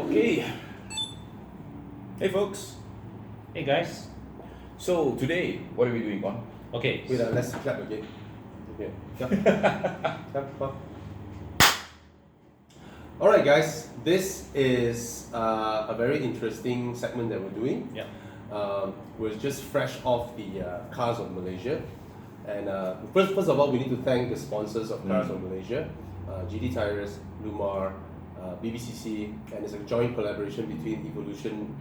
Okay. Hey folks. Hey guys. So today, what are we doing, Kon? Okay. Wait, let's clap again. Okay. Clap. Alright guys, this is a very interesting segment that we're doing. Yeah. We're just fresh off the Cars of Malaysia. And first of all, we need to thank the sponsors of Cars of Malaysia, GD Tires, Lumar, BBCC, and it's a joint collaboration between Evolution,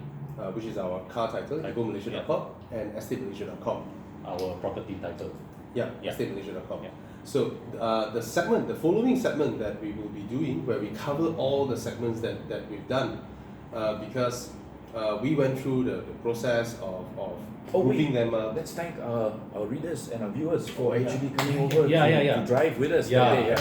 which is our car title, evomalaysia.com, and estatemalaysia.com. Our property title. Yeah, estatemalaysia.com. Yeah. So the following segment that we will be doing, where we cover all the segments that we've done, because we went through the process of grouping them up. Let's thank our readers and our viewers for actually coming over to drive with us today.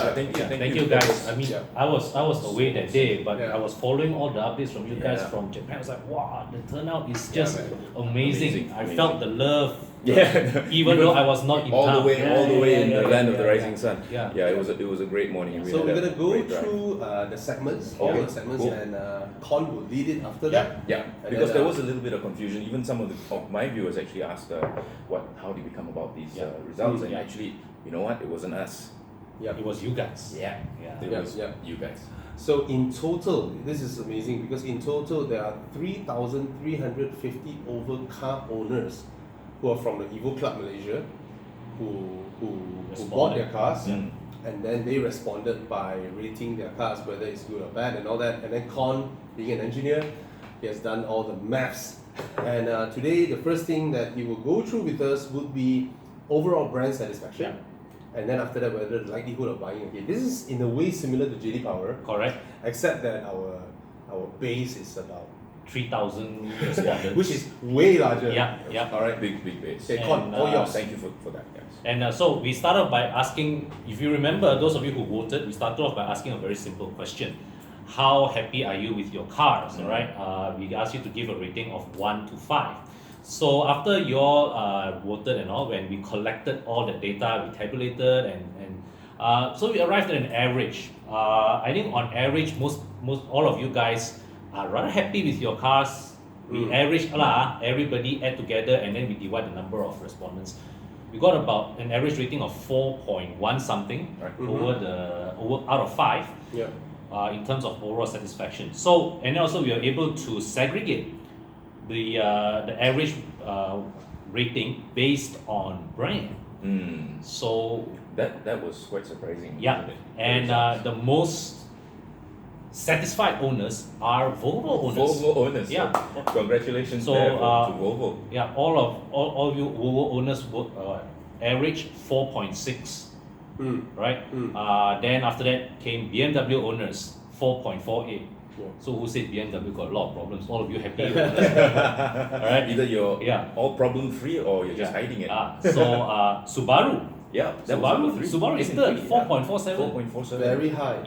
Thank you guys. I mean, I was away that day, but Yeah. I was following all the updates from you guys from Japan. I was like, wow, the turnout is just amazing. I felt the love. Even though I was not in all town. the way in the land of the rising sun. Yeah. It was a great morning. So we're gonna go through the segments, all the segments, cool. and Kon will lead it after that. Yeah, And because then, there was a little bit of confusion. Even some of my viewers actually asked, how did we come about these results? And actually, you know what? It wasn't us. Yeah. It was you guys. It was you guys. So in total, this is amazing because in total there are 3,350 over car owners who are from the Evo Club Malaysia, who bought their cars, and then they responded by rating their cars, whether it's good or bad and all that. And then Kon, being an engineer, he has done all the maths. And today, the first thing that he will go through with us would be overall brand satisfaction. And then after that, whether the likelihood of buying again. This is in a way similar to JD Power. Correct. Except that our base is about 3,000 respondents. which is way larger. Yeah. All right. Big base. Okay, Kon, all yours. Thank you for that, guys. And so we started by asking, if you remember, those of you who voted, we started off by asking a very simple question. How happy are you with your cars, right? We asked you to give a rating of 1 to 5. So after you all voted and all, when we collected all the data, we tabulated and so we arrived at an average. I think on average, most all of you guys are rather happy with your cars. We average everybody add together and then we divide the number of respondents. We got about an average rating of 4.1 something over out of 5 in terms of overall satisfaction. So and also we are able to segregate the average rating based on brand. So that was quite surprising. And the most satisfied owners are Volvo owners. Volvo owners. Yeah. Congratulations So, to Volvo. Yeah, all you Volvo owners average 4.6. Right? Then after that came BMW owners 4.48. So who said BMW got a lot of problems? All of you happy owners. Alright? Either you're all problem free or you're just hiding it. So Subaru. Subaru is third, 4.47. 4.47. Very high.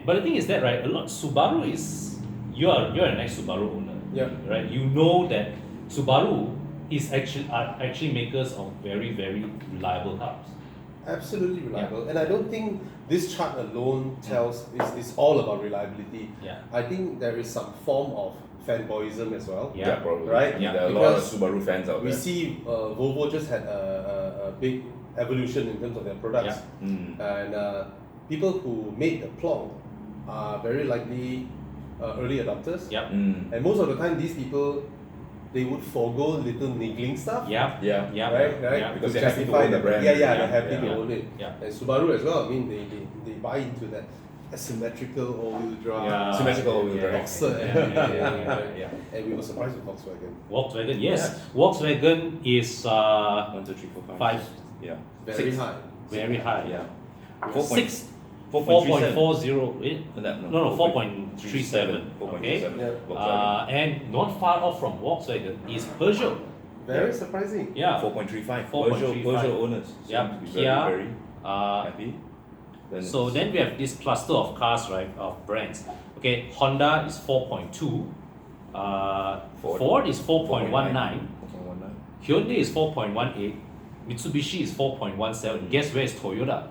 But the thing is that Subaru is you're an ex-Subaru owner. Right? You know that Subaru is actually makers of very, very reliable cars. Absolutely reliable. And I don't think this chart alone tells it's all about reliability. I think there is some form of fanboyism as well. Probably. Right? There are a lot of Subaru fans out there. We see Volvo just had a big evolution in terms of their products. And people who made the plonk are very likely early adopters. And most of the time, these people, they would forego little niggling stuff. Right? Because to they're happy to justify own the brand. they're happy to own it. Yeah. And Subaru as well. I mean, they buy into that asymmetrical all-wheel drive. Symmetrical all-wheel drive. And we were surprised with Volkswagen. Volkswagen, yes. Volkswagen is 1, 2, 3, 4, 5. 5. Very high. Very high. 4.40. 4.37. Okay. And not far off from Volkswagen is Peugeot. Very surprising. 4.35. Peugeot owners. Seem to be very happy. So then we have this cluster of cars, right, of brands. Okay, Honda is 4.2. Ford is 4.19. Hyundai is 4.18. Mitsubishi is 4.17. Guess where is Toyota?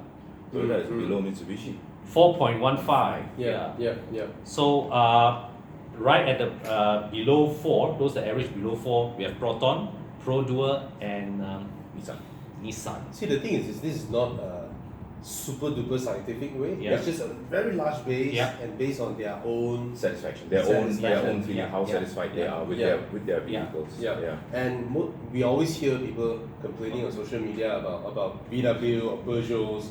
Toyota is below Mitsubishi. 4.15. Yeah. So right at the below 4, those that average below 4, we have Proton, Pro Duo, and Nissan. See, the thing is this is not a super duper scientific way. Yeah. It's just a very large base Yeah. and based on their own Satisfaction, their own feeling, Yeah. how Yeah. satisfied they are with Yeah. their vehicles. Yeah. And we always hear people complaining on social media about VW or Peugeots.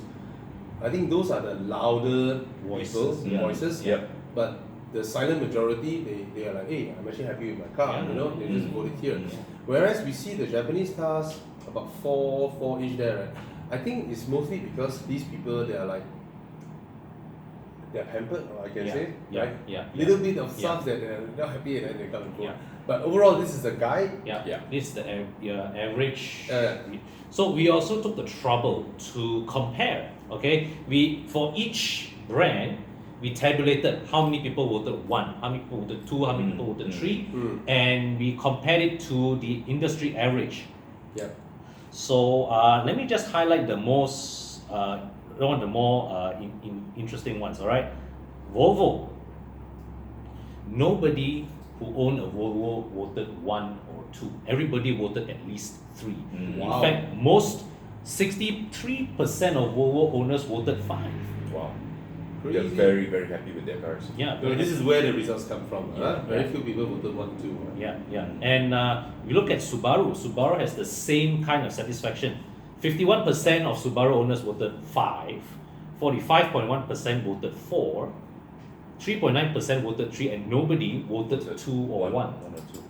I think those are the louder Voices, people, yeah. voices. Yeah. But the silent majority, they are like, hey, I'm actually happy with my car. Yeah. You know, they just voted here. Yeah. Whereas we see the Japanese cars about 4-ish there, right? I think it's mostly because these people they're pampered, or I can say, right? Little bit of stuff that they're not happy and then they come and vote. Yeah. But overall, this is a guide. Yeah. This is the average. Yeah. So we also took the trouble to compare. Okay, for each brand, we tabulated how many people voted 1, how many people voted 2, how many people voted 3, and we compared it to the industry average. Yeah. So let me just highlight the most, one of the more interesting ones. All right, Volvo. Nobody who owned a Volvo voted 1 or 2. Everybody voted at least 3. Wow. In fact, 63% of Volvo owners voted 5. Wow. Crazy. They're very, very happy with their cars. Yeah. So this is where the results come from. Yeah. Very few people voted 1, 2. Right? Yeah. And we look at Subaru. Subaru has the same kind of satisfaction. 51% of Subaru owners voted 5, 45.1% voted 4, 3.9% voted 3, and nobody voted 2 or 1. 1 or 2.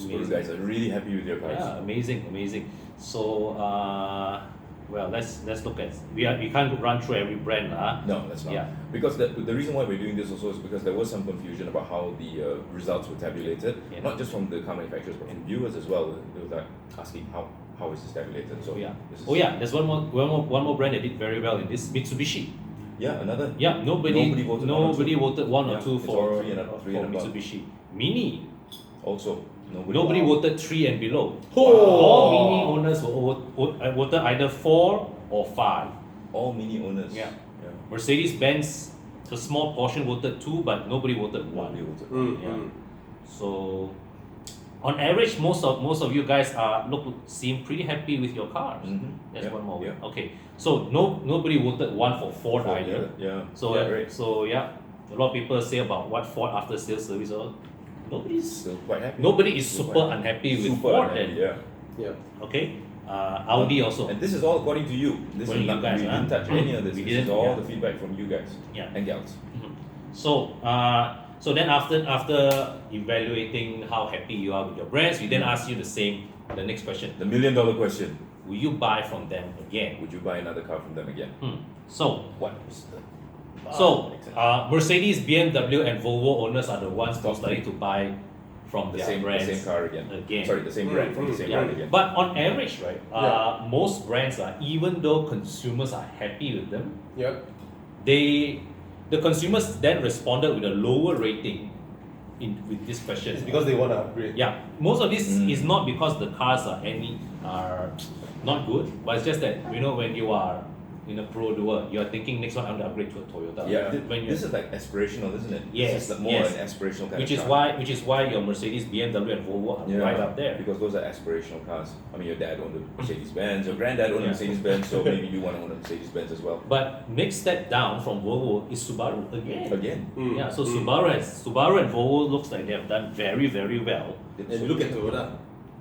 Subaru guys are really happy with their cars. Yeah, amazing. So, well, let's look at. We can't run through every brand, No, that's not. Yeah. Because the reason why we're doing this also is because there was some confusion about how the results were tabulated, Yeah. not just from the car manufacturers but from viewers as well. They were like asking how is this tabulated. So Yeah. this is, There's one more brand that did very well in this, Mitsubishi. Yeah, another. Yeah, nobody voted 1 or 2 Yeah, for it's all three and above. Mitsubishi. Mini. Also Nobody voted 3 and below. Oh. All Mini owners voted either 4 or 5. all Mini owners. Yeah. Mercedes-Benz, a small portion voted 2, but nobody voted 1. Nobody voted. Yeah. So, on average, most of you guys seem pretty happy with your cars. That's Yeah, one more. yeah. Okay. So nobody voted 1 for Ford either. Yeah. So yeah, right. a lot of people say about what Ford after sales service. Nobody's Still quite happy. Nobody is super unhappy with Super Ford. unhappy, yeah. Yeah. Okay. Audi also. And this is all according to you. This According is to not, you guys, we didn't touch any of this. We This is didn't, all yeah. the feedback from you guys Yeah. and gals. So then after evaluating how happy you are with your brands, we then ask you the next question. The $1 million question. Will you buy from them again? Would you buy another car from them again? So What is the Mercedes, BMW, and Volvo owners are the ones who are starting to buy from the their same brands car again? again. Sorry, the same brand from the same brand again. But on average, right, most brands even though consumers are happy with them, Yeah. the consumers then responded with a lower rating with this question. It's because they want to upgrade. Yeah, most of this is not because the cars are not good, but it's just that when you are in a Pro Duo, you are thinking next one I'm going to upgrade to a Toyota. Yeah, When this is like aspirational, isn't it? Yes, This is more yes. an aspirational kind which of is car. why your Mercedes, BMW, and Volvo are right up there. Because those are aspirational cars. I mean, your dad owned a Mercedes-Benz, your granddad owned a Mercedes-Benz, so maybe you want to own a Mercedes-Benz as well. But next step down from Volvo is Subaru again. Again. Yeah, so Subaru and Volvo looks like they have done very, very well. And look at Toyota.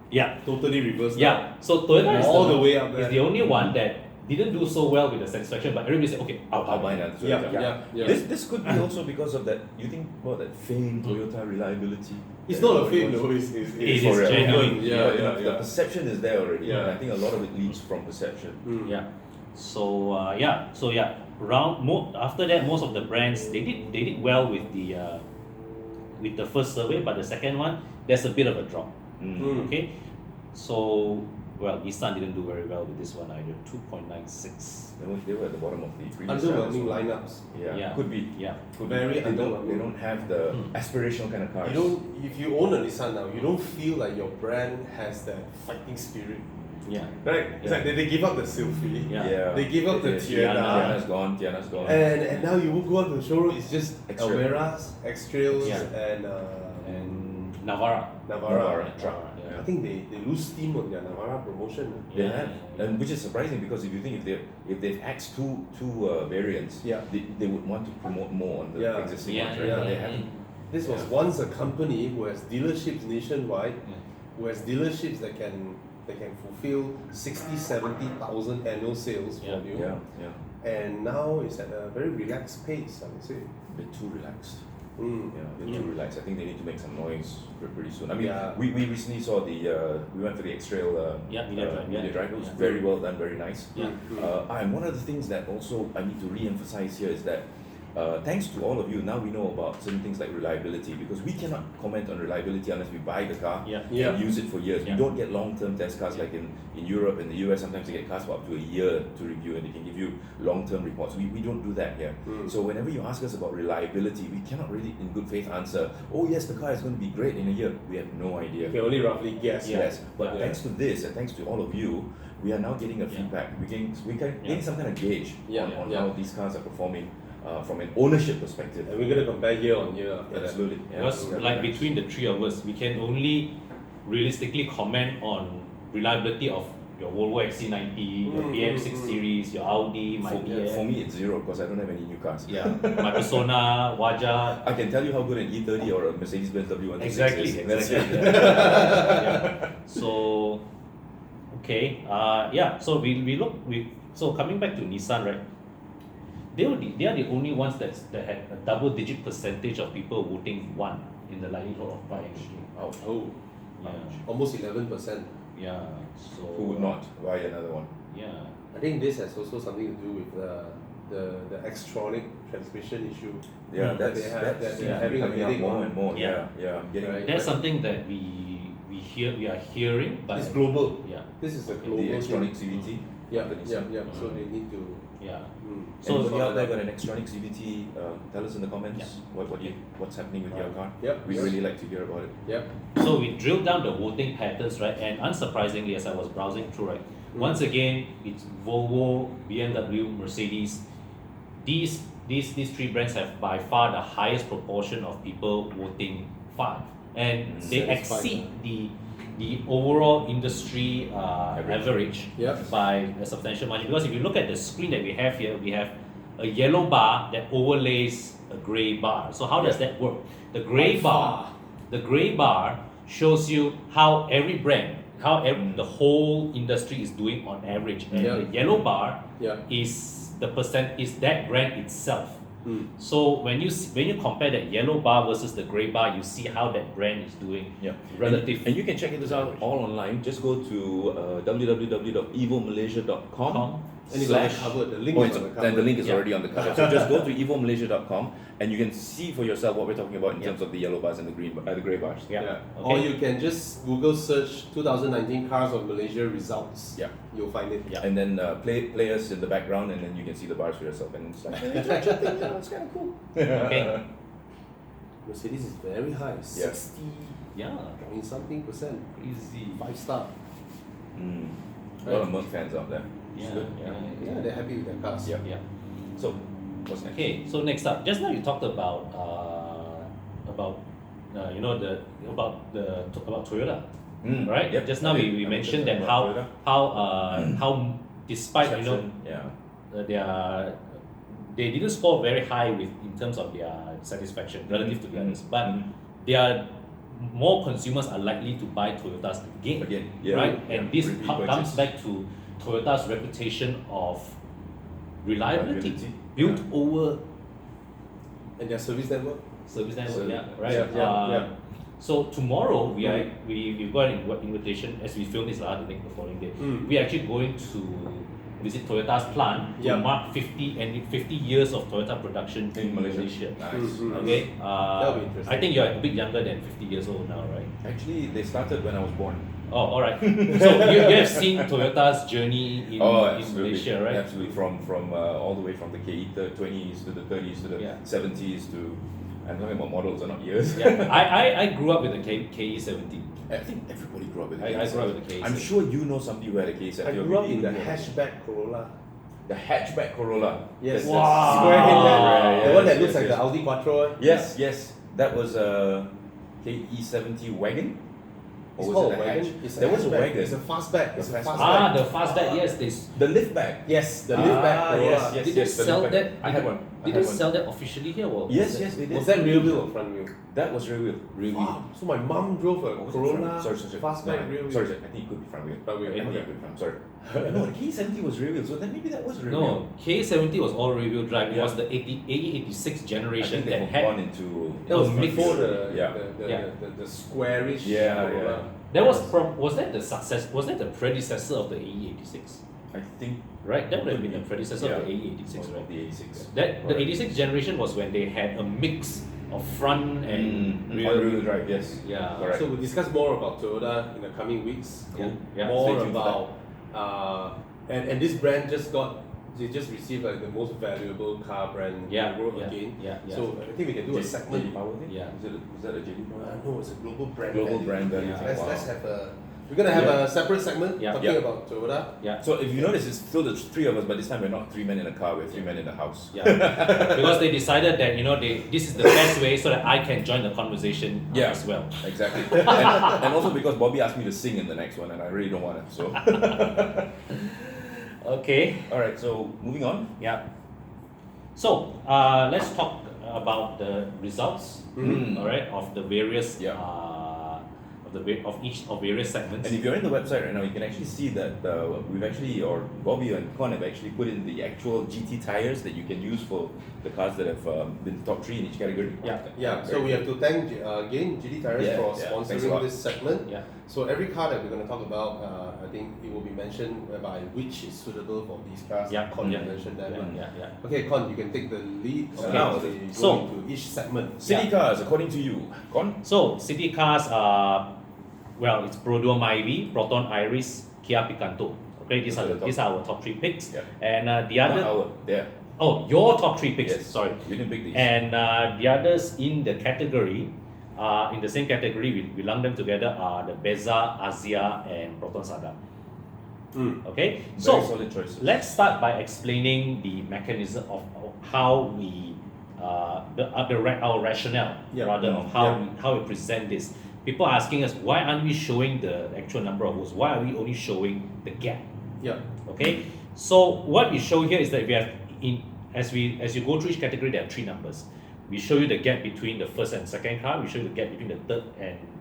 Yeah, Totally reversed. yeah. So Toyota is All the way up there. is the only one that didn't do so well with the satisfaction, but everybody said, okay, I'll buy another Yeah, Toyota. yeah. This could be also because of that. You think about that famed Toyota reliability. It's not a fame though. It's It is genuine. The perception is there already. Yeah. And I think a lot of it leads from perception. Yeah. So after that, most of the brands they did well with the first survey, but the second one there's a bit of a drop. Okay, so Nissan didn't do very well with this one either. 2.96. They were at the bottom of the previous Underwhelming round, so- lineups. Yeah, could be. Yeah. Could Very be. They underwhelming. don't have the aspirational kind of cars. You don't. If you own a Nissan now, you don't feel like your brand has that fighting spirit. Yeah. Right? It's Yeah. like they give up the Sylphy. Yeah. They give up the Tiana. Tiana's gone. And now you go to the showroom, it's just X-Trail. Alveras, X-Trails, Yeah. and Navara. Navara. truck. I think they lose steam on their Navara promotion. They Yeah, have, yeah. and which is surprising because if you think if they've axed two variants, Yeah. they would want to promote more on the Yeah. existing Yeah, ones, right? yeah, But they yeah. haven't. This was Yeah. once a company who has dealerships nationwide, Yeah. who has dealerships that can fulfill 60,000-70,000 annual sales Yeah. volume. Yeah. And now it's at a very relaxed pace, I would say. A bit too relaxed. Mm. Yeah, they're too relaxed. I think they need to make some noise pretty soon. I mean, Yeah. we recently saw we went for the X-Trail Media Drive, Media yeah. Drive. It was Yeah. very well done, very nice. Yeah. And one of the things that also I need to re-emphasize here is that thanks to all of you, now we know about certain things like reliability because we cannot comment on reliability unless we buy the car Yeah. Yeah. and use it for years. Yeah. We don't get long-term test cars like in Europe and the US. Sometimes they get cars for up to a year to review and they can give you long-term reports. We don't do that here. So whenever you ask us about reliability, we cannot really in good faith answer, oh yes, the car is going to be great in a year. We have no idea. You can only roughly guess. Yes, but Yeah. thanks to this and thanks to all of you, we are now getting a feedback. We're getting some kind of gauge on how these cars are performing from an ownership perspective. And we're going to compare year on year after that. Absolutely. Yeah. Because Yeah. like between the three of us, we can only realistically comment on reliability of your Volvo XC90, your BM6 series, your Audi, my BM. For me, it's zero because I don't have any new cars. Yeah, my Persona, Waja. I can tell you how good an E30 or a Mercedes-Benz W126 Exactly, is. That's exactly. it. Yeah. So, okay, so coming back to Nissan, right? They are the only ones that had a double-digit percentage of people voting one in the likelihood of buying. Ouch. Oh, Yeah, almost 11%. yeah. So Who would not buy another one? Yeah, I think this has also something to do with the Xtronic transmission issue. Yeah, Mm. that's that they're having a coming up headache more on. and more. Yeah. I'm getting Right. that's something that we are hearing, but It's global. yeah, This is a the global Xtronic thing. CVT. Yeah, companies. yeah. So they need to. yeah. So So- anybody out there got an Xtronic CVT? Tell us in the comments what's happening with your car. Yep. We'd really like to hear about it. Yep. So we drilled down the voting patterns, right? And unsurprisingly, as I was browsing through, right, once again, it's Volvo, BMW, Mercedes. These three brands have by far the highest proportion of people voting 5, and they exceed the overall industry average Yep. by a substantial margin. Because if you look at the screen that we have here, we have a yellow bar that overlays a grey bar. So how does that work? The grey bar shows you how every brand, the whole industry is doing on average, and Yeah. the yellow bar Yeah. is that brand itself. So when you compare that yellow bar versus the grey bar, you see how that brand is doing relative. And you can check this out all online. Just go to www.evomalaysia.com. And it's on the cover. The link is on the cover. And the link is Yeah. already on the cover. So just go to evomalaysia.com and you can see for yourself what we're talking about in terms of the yellow bars and the grey bars. Yeah. Yeah. Okay. Or you can just Google search 2019 Cars of Malaysia results. Yeah. You'll find it. Yeah. And then play us in the background, and then you can see the bars for yourself. And it's like it's kind of cool. Okay. Mercedes is very high. 60 Yeah. point something percent. Crazy. 5-star. A lot of Merc fans out there. It's Yeah. good. Yeah, they're happy with their cars. Yeah. Yeah. So, what's next? Okay, so next up, just now you talked about Toyota, right? Yep. Just now we mentioned that how despite Perception, they didn't score very high in terms of their satisfaction relative to the others, but more consumers are likely to buy Toyotas again, right? And this Repeat comes purchase. back to Toyota's reputation of reliability Reliability. built over And their service network. service network, So- yeah, right. Yeah. So tomorrow we got an invitation as we film this the following day. We are actually going to visit Toyota's plant to mark 50 years of Toyota production in Malaysia. Nice. Okay, That'll be interesting. I think you're a bit younger than 50 years old now, right? Actually, they started when I was born. Oh, all right. So you have seen Toyota's journey in Absolutely. Malaysia, right? Absolutely, from all the way from the KE 20s to the 30s to the Yeah. 70s to I'm talking about models, not years. Yeah, I grew up with the KE70. I think everybody grew up with a I grew up with the KE70. I'm sure you know somebody who had a KE70. I grew up in the hatchback Corolla. The hatchback Corolla. Yes. Wow. Square headed. Yeah, The one that yes, looks yes, like yes. the Audi Quattro. Yes. That was a KE70 wagon. It's Or called was a it a hatch? wagon. It's a There was a hatchback. wagon. It's a fastback. It's a A fastback. The fastback, yes, The liftback. Yes, the liftback Corolla. yes, Did they the sell liftback. that? I had one. Did they sell that officially here? Or Yes, they did. Was that rear wheel or front wheel? That was rear wheel. Rear wheel. Wow. So my mom drove a Or was it Corolla front? Sorry. fastback No, rear wheel. Sorry, I think it could be front wheel. Front wheel. I think Okay. it could be front. Sorry. No, the KE70 was rear wheel, so then maybe that was rear wheel. No, K70 was all rear-wheel drive. It Yeah. was the AE86 I generation think they that have had. gone into. That was a mix. before the Yeah. the squarish Yeah, Corolla. That was that the success? Was that the predecessor of the AE86? I think. Right, that would have been the predecessor Yeah. of the AE86, right? The 86. That the Correct. 86 generation was when they had a mix of front and rear rear. wheel drive, yes. Yeah. Correct. So we'll discuss more about Toyota in the coming weeks. Yeah, yeah. Stay More tuned for about and this brand they just received like the most valuable car brand Yeah, in the world yeah, again. yeah. So I think we can do a JD segment. Power thing? Yeah. Is that a JD Power? No, it's a global brand. Global value. brand value. Yeah. thing. Let's Wow. let's have a. We're gonna have Yeah. a separate segment Yeah. talking Yeah. about Toyota. Yeah. So if you notice, it's still the three of us, but this time we're not three men in a car, we're three men in a house. Yeah, because they decided that this is the best way so that I can join the conversation Yeah. as well. Exactly. and also because Bobby asked me to sing in the next one, and I really don't want to. So, Okay. all right. So moving on. Yeah. So let's talk about the results. All right, of the various Yeah. of each of various segments. And if you're in the website right now, you can actually see that we've actually, or Bobby and Kon have actually put in the actual GT tires that you can use for the cars that have been top three in each category. Yeah. So we have to thank again GD Tires Yeah, for yeah. Thanks a sponsoring lot. this segment. Yeah. So every car that we're going to talk about, I think it will be mentioned by which is suitable for these cars. Yeah. Con Yeah. mentioned that. Yeah. Okay, Con, you can take the lead. Okay. Now So- we go so- into each segment. City cars, according to you, Kon? So city cars are, well, it's Prodome Ivy, Proton Iris, Kia Picanto. Okay, these are our top three picks. Yeah. And the Not other, our, there. your top three picks. Yes. Sorry. You didn't pick these. And the others in the category, in the same category, we lump them together are the Beza, Azia, and Proton Sada. Okay, Very so solid choices. let's start by explaining the mechanism of how we, our rationale Yeah. rather of how we present this. People are asking us, why aren't we showing the actual number of votes? Why are we only showing the gap? Yeah. Okay, so what we show here is that we have as you go through each category, there are three numbers. We show you the gap between the first and second car. We show you the gap between the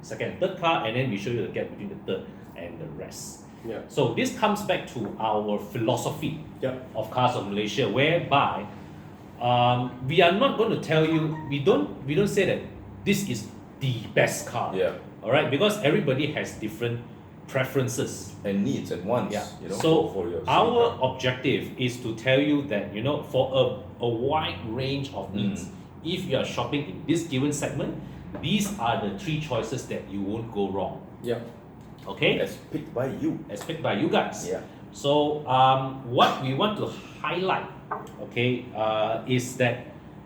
second and third car, and then we show you the gap between the third and the rest. Yeah. So this comes back to our philosophy Yeah. of Cars of Malaysia, whereby we are not going to tell you. We don't say that this is the best car. Yeah. All right, because everybody has different preferences. And needs and wants. Yeah. You know, So for your city our car. objective is to tell you that for a wide range of needs, if you are shopping in this given segment, these are the three choices that you won't go wrong. Yeah. Okay, As picked by you. as picked by you guys. Yeah. So what we want to highlight, okay, is that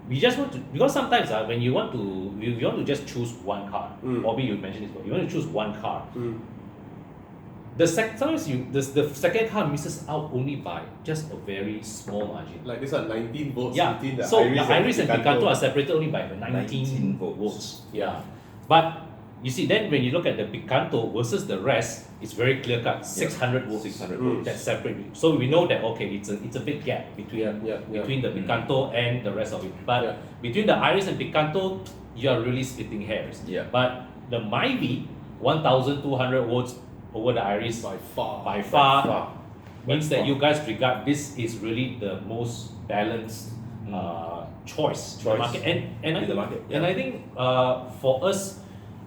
we just want to, because sometimes when you want to just choose one car. Bobby, you mentioned this, but you want to choose one car. Sometimes the second car misses out only by just a very small margin. Like this are 19 votes Yeah, between the so Iris the Iris and Picanto are separated only by 19 19 votes. votes. Yeah, but you see, then when you look at the Picanto versus the rest, it's very clear cut. 600 votes. 600 votes. That's separate. So we know that okay, it's a big gap between between the Picanto and the rest of it. But between the Iris and Picanto, you are really splitting hairs. Yeah. But the Myvi, 1,200 votes over the Iris by far. by far Far. means By that far. you guys regard this is really the most balanced choice in the Choice market. And I in the think, market, and I think for us,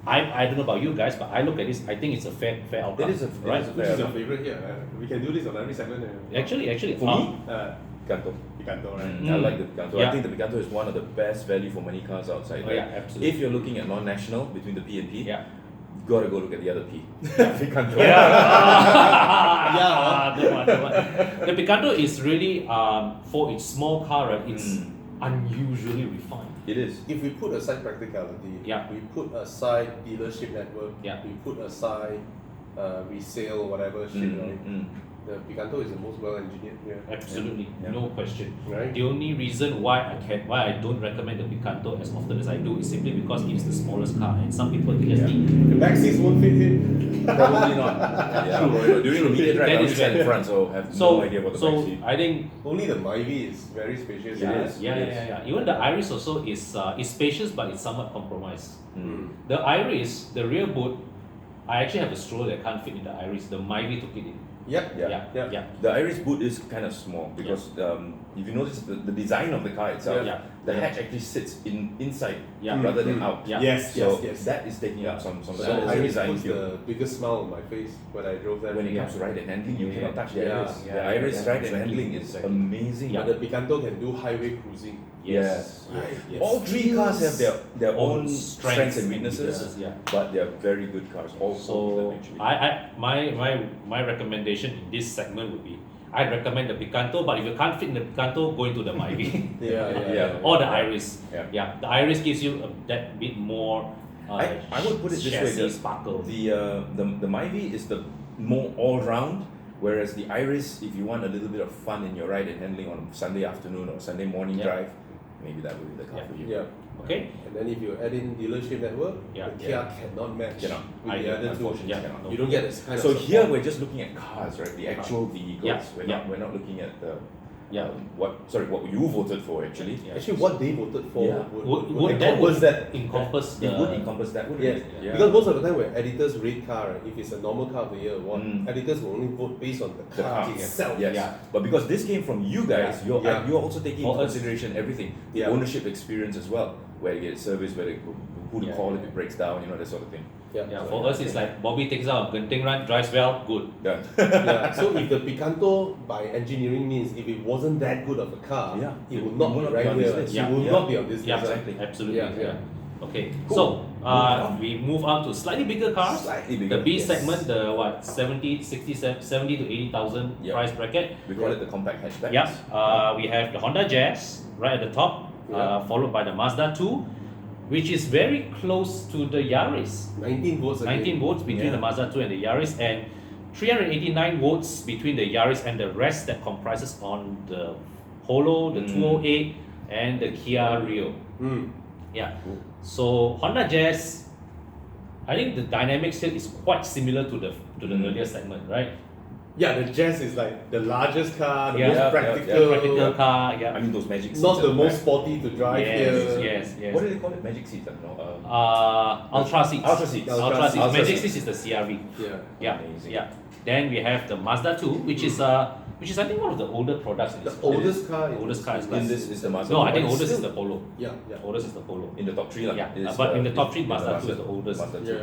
I don't know about you guys, but I look at this. I think it's a fair outcome. It is a right. Which is your favorite here? We can do this on every segment. Actually, For me, Picanto. Picanto, right? I like the Picanto. Yeah. I think the Picanto is one of the best value for money cars outside. Oh, Like, yeah, absolutely. If you're looking at non-national between the P and P, Yeah. you gotta go look at the other P. Picanto. The Picanto is really for its small car, right? It's unusually refined. It is. If we put aside practicality, Yeah. we put aside dealership network, Yeah. we put aside resale, whatever shit, Mm, right? mm. The Picanto is the most well engineered here. Absolutely, Yeah. no question. Right. The only reason why I don't recommend the Picanto as often as I do is simply because it is the smallest car, and some people just Yeah. think The back seats won't fit him. Probably not. Yeah, probably not. During the immediate drive, That I is only sat in valid. front, so have so. no idea about the So back seat. I think Only the Myvi is very spacious. It is. yeah. Even the Iris also is spacious, but it's somewhat compromised. Mm. The Iris, the rear boot, I actually have a stroller that can't fit in the Iris. The Myvi took it in. Yep. Yeah. The Iris boot is kind of small because if you notice the design of the car itself, Yeah. the hatch actually sits inside Yeah. rather than Mm. out. Yeah. Yes, So yes. that is taking up some So that is a Iris design puts cue. the biggest smile on my face when I drove that. When it comes to ride and handling, you Yeah. cannot touch the Yeah. Iris. Yeah. The Iris Yeah. ride and Exactly. handling is Exactly. amazing. Yeah. But the Picanto can do highway cruising. Yes. Right. Yes. All three cars have their own strengths strengths and and weaknesses, weaknesses, yeah. but they're very good cars. All four of them So actually. my recommendation in this segment would be I'd recommend the Picanto, but if you can't fit in the Picanto, go into the Myvi. Yeah. Or the Iris. Yeah. The Iris gives you that bit more I would put it this way: chassis sparkle. the Myvi is the more all round, whereas the Iris, if you want a little bit of fun in your ride and handling on Sunday afternoon or Sunday morning Yeah. drive, maybe that would be the car Yeah. for you. Yeah. Okay? And then if you add in dealership network, Yeah. the Kia cannot match Cannot. with the other two. Unfortunately, Yeah. cannot. You don't get this kind So of here support. we're just looking at cars, right? The actual vehicles. Yeah. We're not looking at the Yeah. what you voted for actually. Yeah. Actually, what they voted for Yeah. Would that encompass that. encompass It would the encompass that, wouldn't Yes, it? Yeah. because most of the time when editors rate car, right, if it's a normal car of the year award, Mm. editors will only vote based on the The car car itself. Yes. Yeah. But because this came from you guys, Yeah. you're also taking For into us. consideration everything, the Yeah. ownership experience as well, where you get service, who to Yeah. call if it breaks down, that sort of thing. Yeah, for us it's like Bobby takes out a Genting run, drives well, good. Yeah. Yeah, so if the Picanto by engineering means if it wasn't that good of a car, Yeah. it would not It be would not right be on here. this list. It would Yeah. not be on this Yeah, list. exactly. Absolutely. Yeah. Okay, Cool. so Moving on. we move on to slightly bigger cars. Slightly bigger, The B yes. segment, the 70 to 80,000 Yep. price bracket. We call it the compact hatchback. Yeah, we have the Honda Jazz right at the top, Yeah. followed by the Mazda 2, which is very close to the Yaris. 19 votes again. 19 votes between Yeah. the Mazda 2 and the Yaris, and 389 votes between the Yaris and the rest that comprises on the Polo, the 208, and the Kia Rio. Mm. Yeah. So Honda Jazz, I think the dynamics here is quite similar to the earlier segment, right? Yeah, the Jazz is like the largest car, the Yeah. most Yeah, practical, yeah. Practical car, I yeah. mean those magic seats. not at the back. most sporty to drive Yes, here. yes. What do they call it? Magic seats? I don't know. Ultra seats. Ultra seats. Ultra seats. Ultra Magic seats. seats is the CRV. Yeah. Yeah. Amazing. Yeah. Then we have the Mazda 2, which is I think one of the older products in The this. oldest car Oldest car is In this is the Mazda. No, I 2, think but oldest it's is the still Polo. Yeah, yeah. Oldest is the Polo. in the top three, Yeah, It's, but in the top it's- three, it's Mazda 2 Mazda- is the oldest. Mazda 2. Yeah.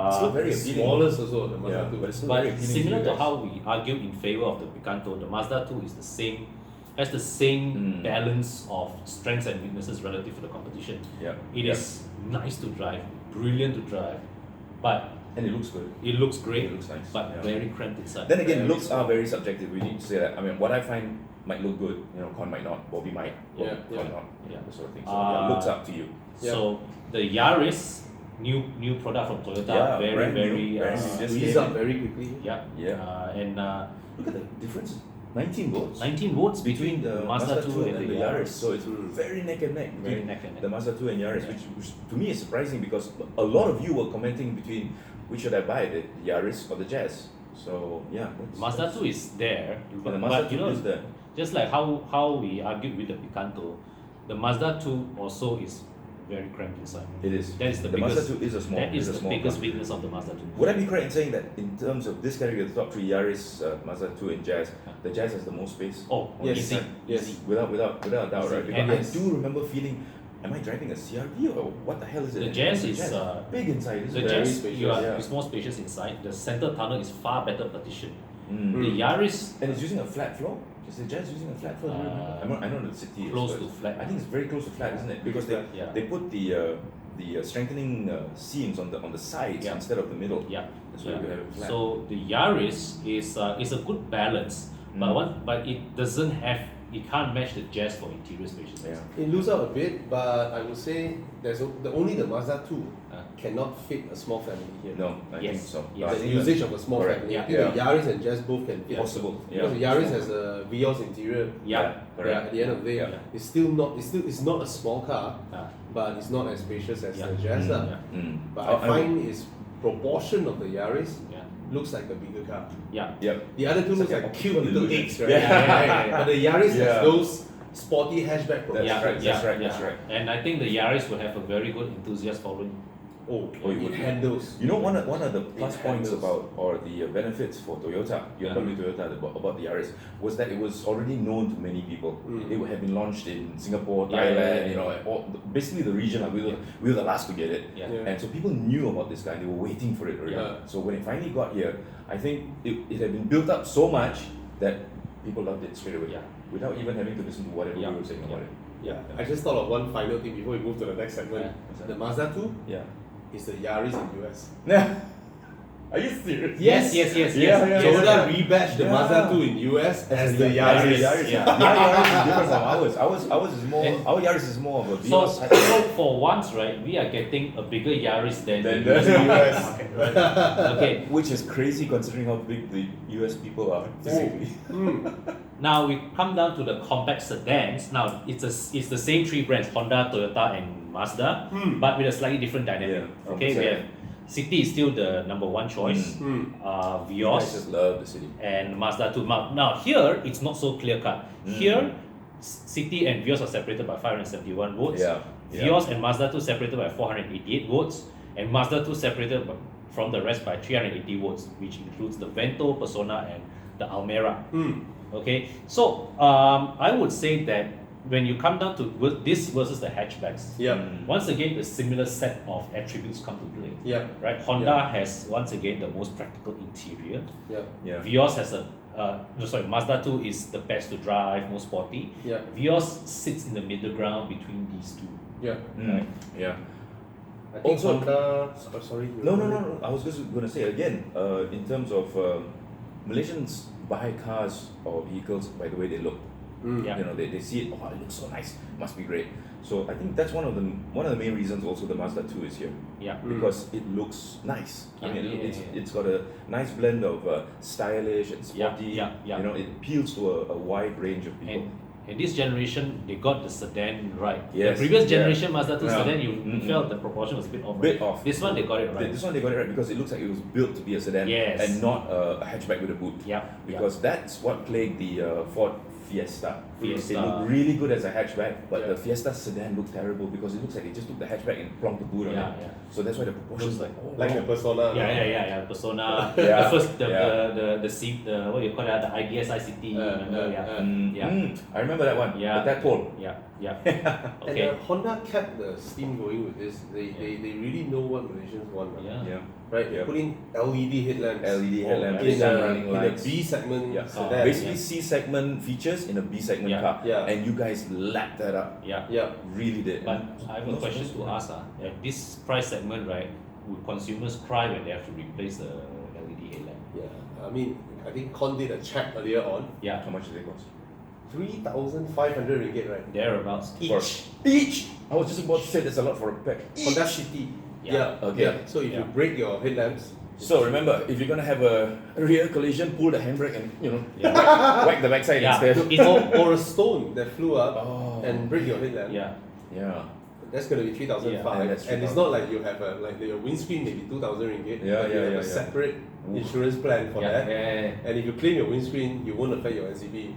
It's still Uh, very appealing. Smallest also, the Mazda Yeah, 2. but it's still very but appealing similar you to guys. how we argue in favor of the Picanto, the Mazda 2 is the same, has the same balance of strengths and weaknesses relative to the competition. Yeah. It is nice to drive, brilliant to drive, but And it looks good. it looks great, It looks nice. but Yeah. very cramped inside. Then again, Very looks small. are very subjective. We need to say that. I mean, what I find might look good, Kon might not, Bobby might, Yeah, Kon yeah. not, Yeah. that sort of thing. So yeah, looks up to you. So the Yaris, new product from Toyota, Yeah, very brand new, very brand new, just Squeeze came up in. very quickly. yeah. Yeah. And Look at the difference. 19 votes 19 votes between the Mazda 2 and the Yaris. So it's very neck and neck. Very between neck and neck. The Mazda 2 and Yaris, Yeah. which to me is surprising because a lot of you were commenting between which should I buy, the Yaris or the Jazz. So yeah, Mazda 2 is there, But the Mazda 2 you know, is there. just like how we argued with the Picanto, the Mazda 2 also is very cramped inside. It is. That is the Mazda biggest. 2 is a small. That is a the small biggest car. weakness of the Mazda 2. Would I be correct in saying that in terms of this category, the top three Yaris, Mazda 2 and Jazz, the Jazz has the most space? Oh, Yes. easy, Yes. easy. Without a doubt, Easy. right? And Because yes. I do remember feeling, am I driving a CRV or what the hell is it? The Jazz The is, big inside, isn't The it? Very Jazz spacious, yeah. is more spacious inside. The center tunnel is far better partitioned. Mm. The Yaris And it's using a flat floor? Is the Jazz using a flat floor? Do you remember? I know the city is. close but to flat. I think it's very close to flat, isn't it? Because they Yeah. they put the strengthening seams on the sides Yeah. instead of the middle. Yeah. That's why Yeah. you have it flat. So the Yaris is a good balance, Mm. but it doesn't have it can't match the Jazz for interior spaciousness. Yeah. It loses out a bit, but I would say only the Mazda 2 cannot fit a small family here. No, I Yes. think so. Yes. I The think usage of a small correct. family. Yeah. I think the Yaris and Jazz both can fit. possible. Because the Yaris has a Vios interior. Yeah. correct. At the end of the day, Yeah. it's not a small car, but it's not as spacious as the Jazz. Yeah. But I find its proportion of the Yaris Yeah. looks like a bigger car. Yeah. Yep. The other two It's looks like like a cute optical little illusion. eggs, right? Yeah. But the Yaris Yeah. has those sporty hatchback proportions. Yeah, right, yeah, that's right, yeah. that's right. And I think the Yaris will have a very good enthusiast following. Oh, Oh, you it would- handles. You know, one of the plus points handles. about, or the benefits for Toyota, BMW Toyota about the Yaris, was that it was already known to many people. It would have been launched in Singapore, Yeah, Thailand, yeah, yeah. you know, basically the region. We were the last to get it. Yeah. Yeah. And so people knew about this guy, they were waiting for it already. Yeah. So when it finally got here, I think it had been built up so much that people loved it straight away. Yeah. Without even having to listen to whatever Yeah. we were saying about it. Yeah, I just thought of one final thing before we move to the next segment. Yeah. The Mazda 2 Yeah. is the Yaris in US. Are you serious? Yes, yes, yes, Yeah, yes. yeah, yes. Toyota yeah. rebadged the Yeah. Mazda 2 in US as the Yaris. Yaris. Yaris. Yeah. Yaris is different from ours. Ours is more. And- Our Yaris is more of a So, Vios. so for once, right, we are getting a bigger Yaris than Than the the US US. market, right? Okay. Which is crazy considering how big the US people are. Physically. Now we come down to the compact sedans. Now it's the same three brands: Honda, Toyota, and Mazda, but with a slightly different dynamic. Yeah, from Okay, we the have City is still the number one choice. I Vios just love the city. and Mazda 2. Now here it's not so clear cut. Here, City and Vios are separated by 571 votes. Yeah, yeah. Vios and Mazda 2 separated by 488 votes, and Mazda 2 separated from the rest by 380 votes, which includes the Vento, Persona, and the Almera. Okay, so I would say that when you come down to this versus the hatchbacks, Yeah. once again a similar set of attributes come to play. Yeah. Right, Honda has once again the most practical interior. Yeah. Yeah. Vios has Mazda 2 is the best to drive, most sporty. Yeah. Vios sits in the middle ground between these two. Yeah. Right. Yeah. I think Also- Honda. Sorry. No. I was just going to say again, in terms of Malaysians buy cars or vehicles by the way they look. Yeah. You know, they see it. Oh, it looks so nice. Must be great. So I think that's one of the main reasons also the Mazda 2 is here Yeah. because it looks nice. I Yeah, mean, yeah, it's yeah. it's got a nice blend of stylish and Yeah, sporty. yeah, yeah. You know, it appeals to a wide range of people. And this generation, they got the sedan right. Yes, The previous yeah. generation Mazda 2 Yeah. sedan, you Mm-mm. felt the proportion was a bit off. Bit off. This one, they got it right. This one they got it right because it looks like it was built to be a sedan Yes. and not a hatchback with a boot. Yeah. Because that's what plagued the Ford Fiesta. Fiesta. It looked really good as a hatchback, but Yeah. the Fiesta sedan looked terrible because it looks like they just took the hatchback and plonked the boot on Yeah, it. yeah. So that's why the proportions Looks Like the Persona. Yeah. Persona, Yeah, the first, yeah. the seat, what do you call it, the IDSI City, remember? Yeah. I remember that one. Yeah. That pole. Yeah. And Okay. Honda kept the steam going with this. They really know what Malaysians want. Right? Yeah. Yeah. Right? Yeah. Put in LED headlamps. LED headlamps, right. In sun a, running in a lights. B segment Yeah. sedan. Basically C segment features in a B segment Yeah. car. Yeah. And you guys lapped that up. Yeah. Yeah. Really did. But I have a No question supposed to ask. At this price segment, right, would consumers cry when they have to replace the LED headlamp? Yeah. I mean, I think Kon did a check earlier on. Yeah. How much did it cost? 3,500 ringgit, right? Thereabouts. Each. I was just about to say that's a lot for a pack. Honda City. Yeah. Okay. Yeah. So if you Yeah. break your headlamps, So remember, if you're gonna have a rear collision, pull the handbrake and Yeah. whack the backside Yeah. instead. It's or a stone that flew up Oh. and break your headlamp, yeah. Yeah. that's gonna be 3,500. Yeah, that's and it's 3,000. not like you have a your windscreen maybe 2,000 ringgit. Yeah, but you yeah, have yeah, a yeah. separate insurance plan for Yeah. that. Yeah. And if you claim your windscreen, you won't affect your NCB.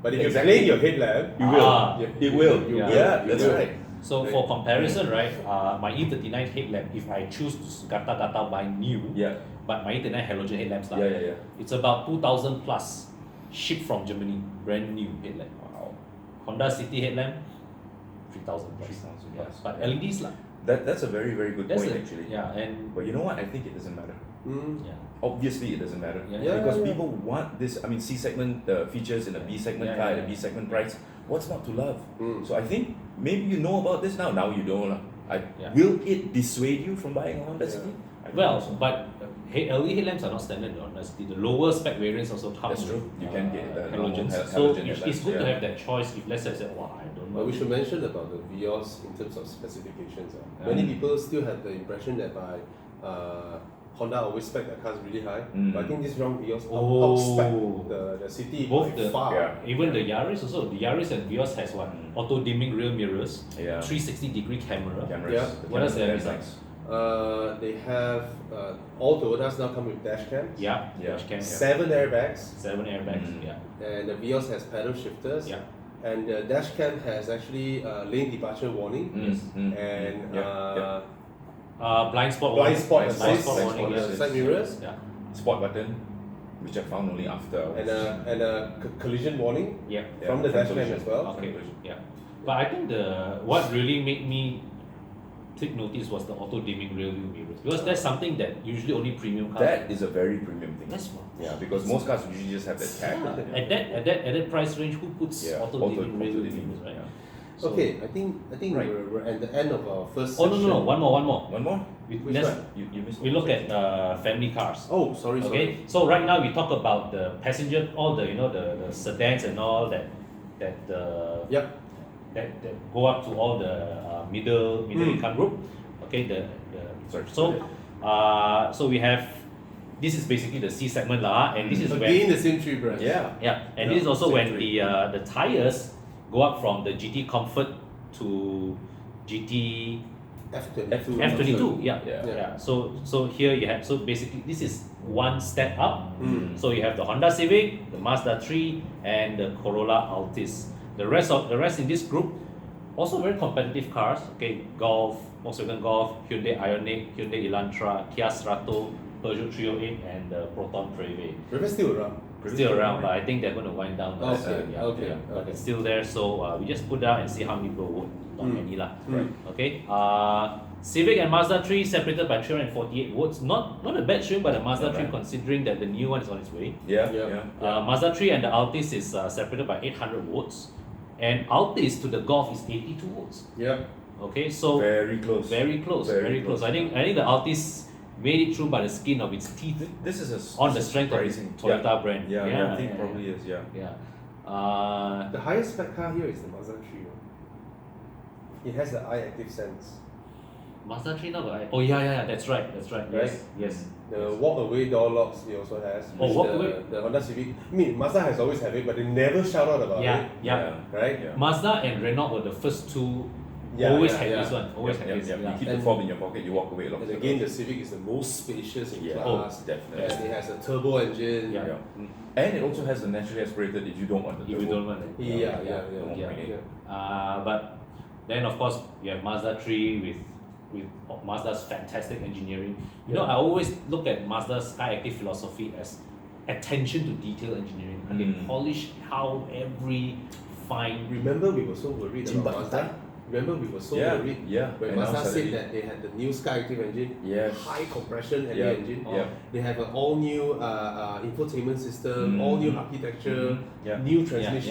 But if Exactly. you claim your headlamp, You will. Ah. It will. You Yeah. will. Yeah, You that's will. right. So for comparison, right, my E39 headlamp, if I choose to gata buy new, Yeah. but my E39 halogen headlamps, Yeah. it's about 2,000 plus, shipped from Germany, brand new headlamp. Wow. Honda City headlamp, 3,000 plus. 3,000 Yeah. plus. But LEDs lah. That's a very, very good That's point a- actually. Yeah, and But you know what? I think it doesn't matter. Mm. yeah. Obviously, it doesn't matter. Yeah. Yeah, Because yeah. people want this. I mean, C segment features in a B segment Yeah, car yeah, at a B yeah. segment price. What's not to love? Mm. So I think maybe you know about this now. Now you don't lah. Will it dissuade you from buying a Honda City? I don't Well, think so. but LED headlamps are not standard in Honda City. The lower spec variants also come That's with, true. You can get the halogens. normal So halogen it's headlamps, good to yeah. have that choice. If let's say, wow, I don't know. But we should mention about the Vios in terms of specifications. Yeah. Many people still have the impression that by Honda always spec their cars really high, but I think this wrong. Vios outspec the City Both by the far. even the Yaris also. The Yaris and Vios has what auto dimming rear mirrors, Yeah. 360-degree camera. Cameras. Yeah. The What else cameras there are is? nice. They have all Toyotas now come with dash cams. Yeah, Yeah. dash cam, 7 airbags, 7 airbags. Mm. Yeah, and the Vios has pedal shifters. yeah. And the dash cam has actually lane departure warning and Blind spot blind warning. spot Blind assist, spot blind warning. spot Yeah. assist. side mirrors, Yeah. Spot button, which I found only after. I was- and a collision warning Yeah. Yeah, from the dash cam collision. as well. Okay. Yeah. But I think what really made me take notice was the auto dimming rear view mirrors, because that's something that usually only premium cars. That is a very premium thing. That's what. Yeah, because most cars usually just have that tag. Yeah. At that price range, who puts auto dimming rear view mirrors, right? Yeah. So- Okay, I think Right. we're at the end of our first Oh session. no, one more. One more? Which Let's- one? You missed We one. look at family cars. Oh, sorry. Okay, so right now we talk about the passenger, all the the sedans and all that Yep. that go up to all the middle income group. Okay, Sorry. so we have, this is basically the C segment lah, and this is Again, when the same three brands. Yeah. and Yeah, this is also same when three. the tires go up from the GT Comfort to GT F22. F22. Yeah. Yeah. So here you have, so basically this is one step up. Mm. So you have the Honda Civic, the Mazda 3, and the Corolla Altis. The rest in this group, also very competitive cars. Okay, Golf, Volkswagen Golf, Hyundai Ioniq, Hyundai Elantra, Kia Strato, Peugeot 308, and the Proton Preve. Rivet's still around. Still around, but I think they're going to wind down. Okay, But okay. it's still there, so we just put down and see how many people vote. Not many lah. Right. Okay. Civic and Mazda 3 separated by 348 votes. Not a bad showing by the Mazda 3 Right. considering that the new one is on its way. Yeah. Yeah. Yeah. Mazda 3 and the Altis is separated by 800 votes, and Altis to the Golf is 82 votes. Yep. Okay, so Very close. very close. I think the Altis made it through by the skin of its teeth This is on the strength of its surprising. Toyota brand. Yeah, I think probably is. Yeah. Yeah. The highest spec car here is the Mazda 3. It has the eye active sense. Mazda 3 now, but oh yeah, that's right. Yes. The walk away door locks it also has. Oh, which walk the, away? The Honda Civic. I mean, Mazda has always had it, but they never shout out about Yeah, it. yeah. Right? Yeah. Mazda and Renault were the first two. Yeah, always yeah, had yeah. this one. Always had this. You Yeah. keep the And- fob in your pocket, you walk away. And again, the Civic is the most spacious in Yeah. class. Definitely. And it has a turbo engine. Yeah. And it also has the naturally aspirated if you don't want the If you turbo. don't want it. Yeah. But then of course you have Mazda 3 with Mazda's fantastic engineering. You know, I always look at Mazda's Sky Active philosophy as attention to detail engineering. They polish how every fine. Remember, we were so worried Jim about Butler. Mazda? Remember, we were so Yeah, worried yeah. when And now Mazda said suddenly- that they had the new Sky Active engine, Yes. high compression heavy Yeah, engine. yeah. They have an all new infotainment system, all new architecture, Yeah. new transmission.